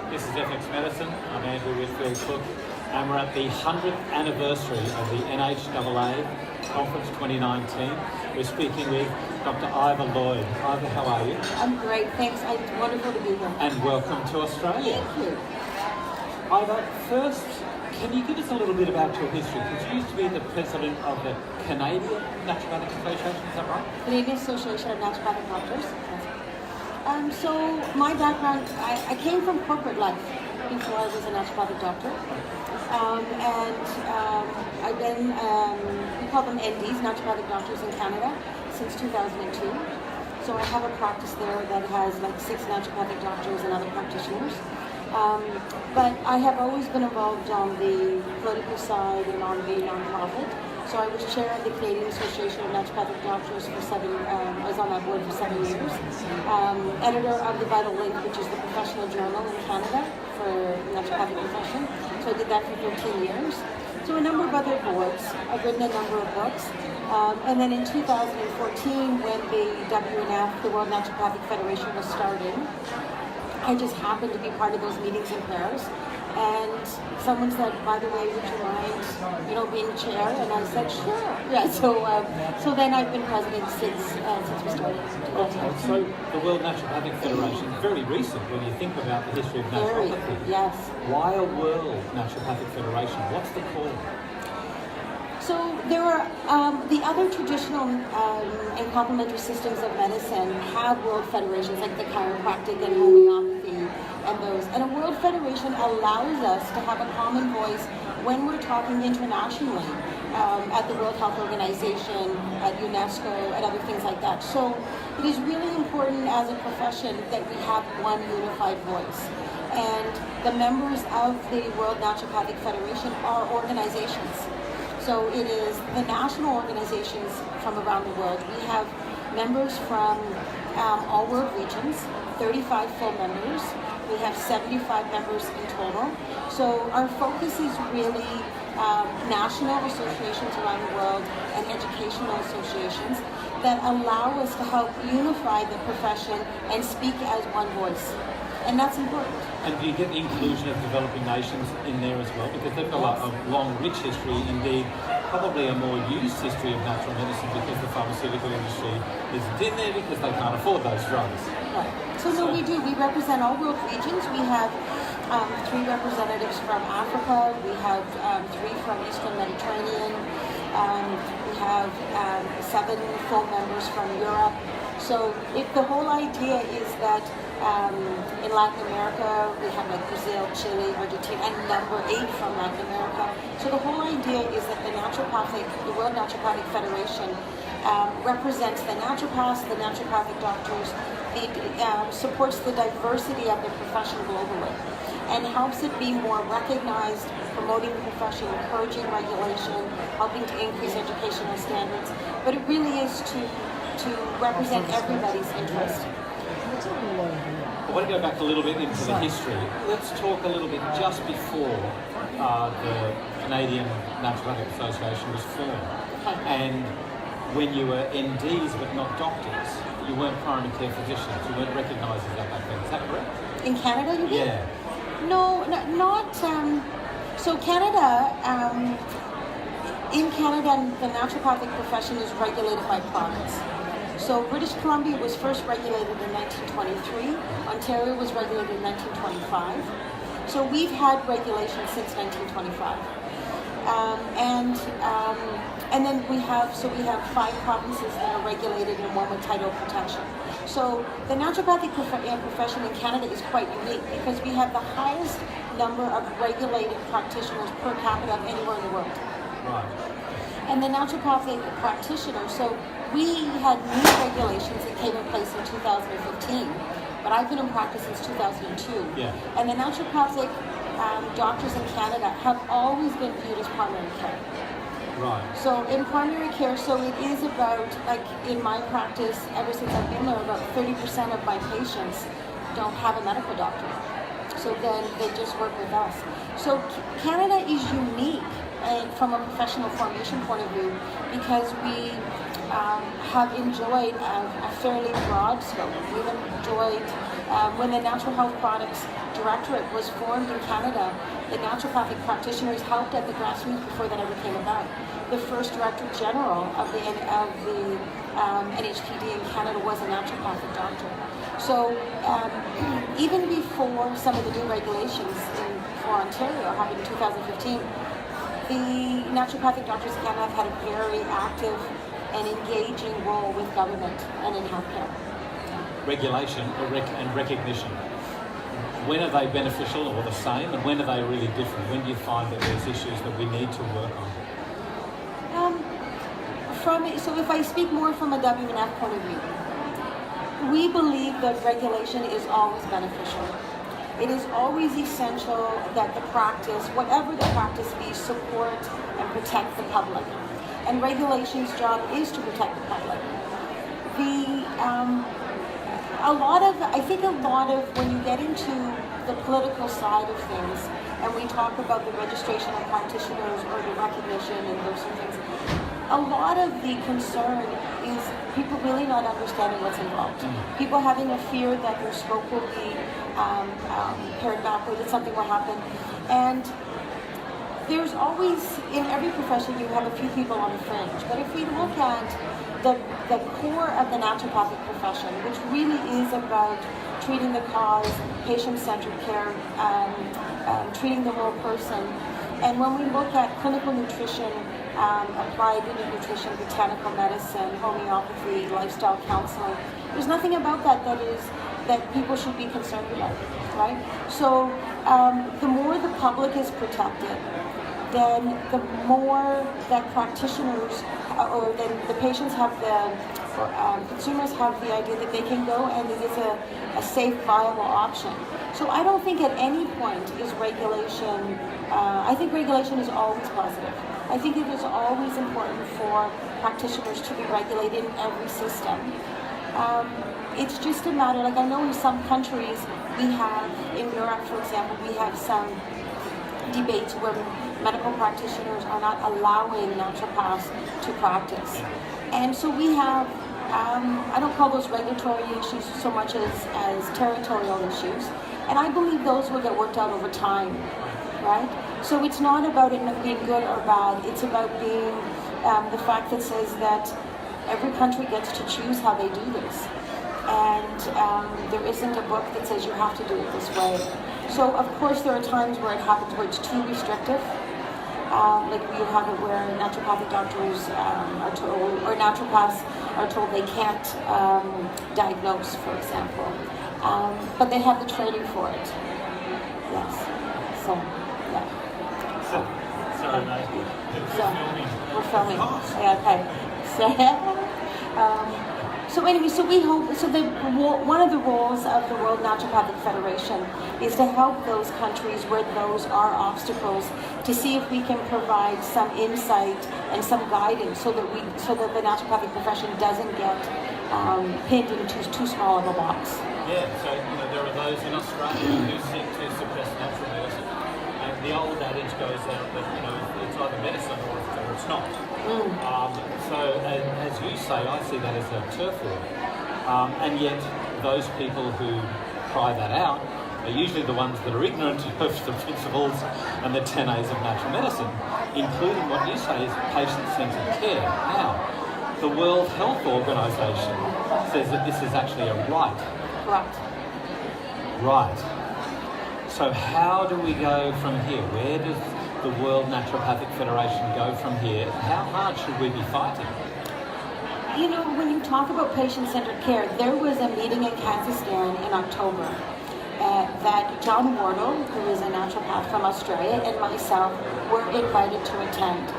This is FX Medicine. I'm Andrew Whitfield Cook, and we're at the 100th anniversary of the NHAA Conference 2019. We're speaking with Dr Iva Lloyd. Iva, how are you? I'm great, thanks. It's wonderful to be here. And welcome to Australia. Thank you. Iva, first, can you give us a little bit about your history? Because you used to be the president of the Canadian Naturopathic Association, is that right? Canadian Association of Naturopathic Doctors. So my background, I came from corporate life before I was a naturopathic doctor. I've been, we call them NDs, naturopathic doctors in Canada, since 2002. So I have a practice there that has like 6 naturopathic doctors and other practitioners. But I have always been involved on the political side and on the non-profit. So I was chair of the Canadian Association of Naturopathic Doctors for I was on that board for 7 years. Editor of the Vital Link, which is the professional journal in Canada for the naturopathic profession. So I did that for 13 years. So a number of other boards. I've written a number of books. And then in 2014, when the WNF, the World Naturopathic Federation, was starting, I just happened to be part of those meetings in Paris. And someone said, by the way, would you mind, being chair? And I said, sure. Yeah. So then I've been president since we started. Okay. So the World Naturopathic Federation is very recent when you think about the history of naturopathy. Yes. Why a World Naturopathic Federation? What's the call? So there are the other traditional and complementary systems of medicine have world federations like the chiropractic and homeopathy and those. And a world federation allows us to have a common voice when we're talking internationally at the World Health Organization, at UNESCO, and other things like that. So it is really important as a profession that we have one unified voice. And the members of the World Naturopathic Federation are organizations. So it is the national organizations from around the world. We have members from all world regions, 35 full members. We have 75 members in total. So our focus is really national associations around the world and educational associations that allow us to help unify the profession and speak as one voice. And that's important. And do you get the inclusion of developing nations in there as well? Because they've got a long, rich history, indeed, probably a more used history of natural medicine because the pharmaceutical industry isn't in there because they can't afford those drugs. Right. So we do. We represent all world regions. We have 3 representatives from Africa. We have 3 from Eastern Mediterranean. We have 7 full members from Europe. So the whole idea is that in Latin America, we have like Brazil, Chile, Argentina, and number 8 from Latin America. So the whole idea is that the World Naturopathic Federation represents the naturopaths, the naturopathic doctors, supports the diversity of the profession globally, and helps it be more recognized, promoting the profession, encouraging regulation, helping to increase educational standards. But it really is to represent everybody's interest. I want to go back a little bit into the history. Let's talk a little bit just before the Canadian Naturopathic Association was formed. Okay. And when you were NDs but not doctors, you weren't primary care physicians. You weren't recognised as that back then. Is that correct? In Canada, you mean? Yeah. No, not. So Canada, in Canada, the naturopathic profession is regulated by province. So British Columbia was first regulated in 1923. Ontario was regulated in 1925. So we've had regulation since 1925. And then we have 5 provinces that are regulated and 1 with title protection. So the naturopathic profession in Canada is quite unique because we have the highest number of regulated practitioners per capita of anywhere in the world. Right. And the naturopathic practitioners, so we had new regulations that came in place in 2015, but I've been in practice since 2002. Yeah. And the naturopathic doctors in Canada have always been viewed as primary care. Right. So in primary care, so it is about, like in my practice, ever since I've been there, about 30% of my patients don't have a medical doctor. So then they just work with us. So Canada is unique from a professional formation point of view because we have enjoyed a fairly broad scope. We've enjoyed When the Natural Health Products Directorate was formed in Canada, the naturopathic practitioners helped at the grassroots before that ever came about. The first Director General of the NHPD in Canada was a naturopathic doctor. So even before some of the new regulations for Ontario happened in 2015, the naturopathic doctors in Canada have had a very active and engaging role with government and in healthcare. Regulation and recognition. When are they beneficial or the same, and when are they really different? When do you find that there's issues that we need to work on? So if I speak more from a WNF point of view, we believe that regulation is always beneficial. It is always essential that the practice, whatever the practice be, support and protect the public. And regulation's job is to protect the public. I think a lot of when you get into the political side of things, and we talk about the registration of practitioners or the recognition and those sort of things, a lot of the concern is people really not understanding what's involved. People having a fear that their scope will be pared back or that something will happen. And there's always, in every profession, you have a few people on the fringe. But if we look at the core of the naturopathic profession, which really is about treating the cause, patient-centered care, treating the whole person. And when we look at clinical nutrition, applied nutrition, botanical medicine, homeopathy, lifestyle counseling, there's nothing about that people should be concerned about, right? So the more the public is protected, then the more that practitioners or then the patients have consumers have the idea that they can go and it is a safe, viable option. So I don't think at any point is regulation, I think regulation is always positive. I think it is always important for practitioners to be regulated in every system. It's just a matter, like I know in some countries we have, in Europe for example, we have some debates where medical practitioners are not allowing naturopaths to practice. And so we have, I don't call those regulatory issues so much as territorial issues. And I believe those will get worked out over time, right? So it's not about it being good or bad. It's about being the fact that says that every country gets to choose how they do this. And there isn't a book that says you have to do it this way. So of course there are times where it happens where it's too restrictive. Like we have it where naturopathic doctors are told, or naturopaths are told they can't diagnose, for example. But they have the training for it. Yes. So, yeah. Sorry, mate. We're filming. Yeah, okay. So anyway, so we hope, one of the roles of the World Naturopathic Federation is to help those countries where those are obstacles, to see if we can provide some insight and some guidance so that the naturopathic profession doesn't get pinned into too small of a box. Yeah, so there are those in Australia who seek to suppress natural medicine. And the old adage goes out that it's either medicine or it's not. So as you say, I see that as a turf war. And yet those people who cry that out are usually the ones that are ignorant of the principles and the 10 A's of natural medicine, including what you say is patient-centered care. Now, the World Health Organization says that this is actually a right. Right. So how do we go from here? Where does the World Naturopathic Federation go from here? How hard should we be fighting? When you talk about patient-centered care, there was a meeting in Kazakhstan in October that John Wardle, who is a naturopath from Australia, and myself were invited to attend.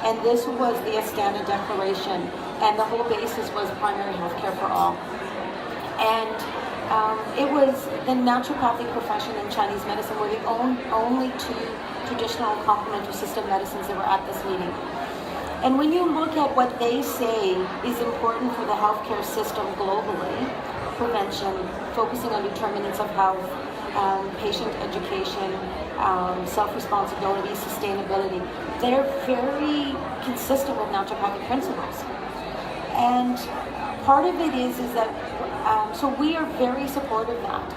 And this was the Astana Declaration, and the whole basis was primary health care for all. And it was the naturopathic profession and Chinese medicine were the only two traditional complementary system medicines that were at this meeting. And when you look at what they say is important for the healthcare system globally, prevention, focusing on determinants of health, patient education, self-responsibility, sustainability, they're very consistent with naturopathic principles. And part of it is that So we are very supportive of that.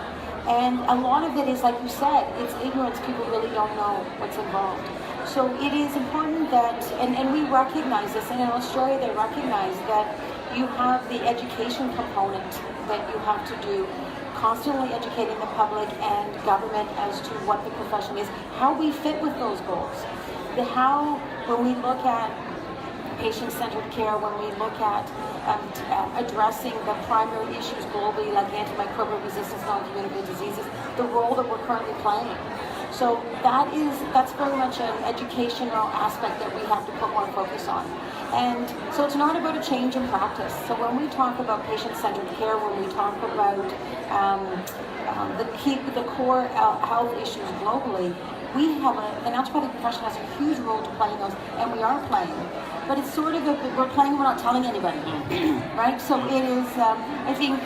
And a lot of it is, like you said, it's ignorance. People really don't know what's involved. So it is important that, and we recognize this, and in Australia they recognize that you have the education component that you have to do, constantly educating the public and government as to what the profession is, how we fit with those goals. How, when we look at patient-centered care, when we look at addressing the primary issues globally, like antimicrobial resistance, non-communicable diseases, the role that we're currently playing. So that's very much an educational aspect that we have to put more focus on. And so it's not about a change in practice. So when we talk about patient-centered care, when we talk about the core health issues globally, the naturopathic profession has a huge role to play in those, and we are playing. But it's sort of we're playing, we're not telling anybody, right? So it is, I think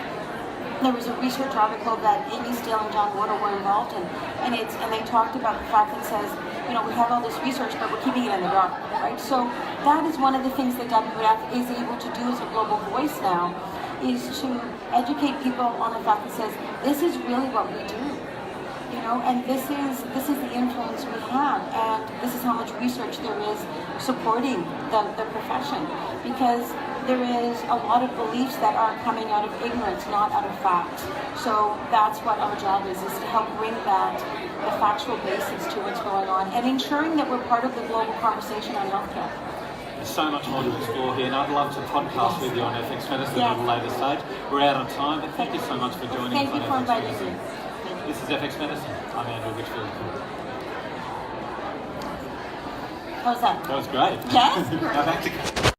there was a research article that Amy Steele and John Wardle were involved in, and they talked about the fact that says, we have all this research, but we're keeping it in the dark, right? So that is one of the things that WWF is able to do as a global voice now, is to educate people on the fact that says, this is really what we do. And this is the influence we have, and this is how much research there is supporting the profession, because there is a lot of beliefs that are coming out of ignorance, not out of fact. So that's what our job is to help bring the factual basis to what's going on, and ensuring that we're part of the global conversation on healthcare. There's so much more to explore here, and I'd love to podcast with you on FX Medicine at a later stage. We're out of time, but thank you so much for joining us. Thank you for inviting me. This is FX Medicine. I'm Andrew Richfield. How's that? That was great. Yes? Now back to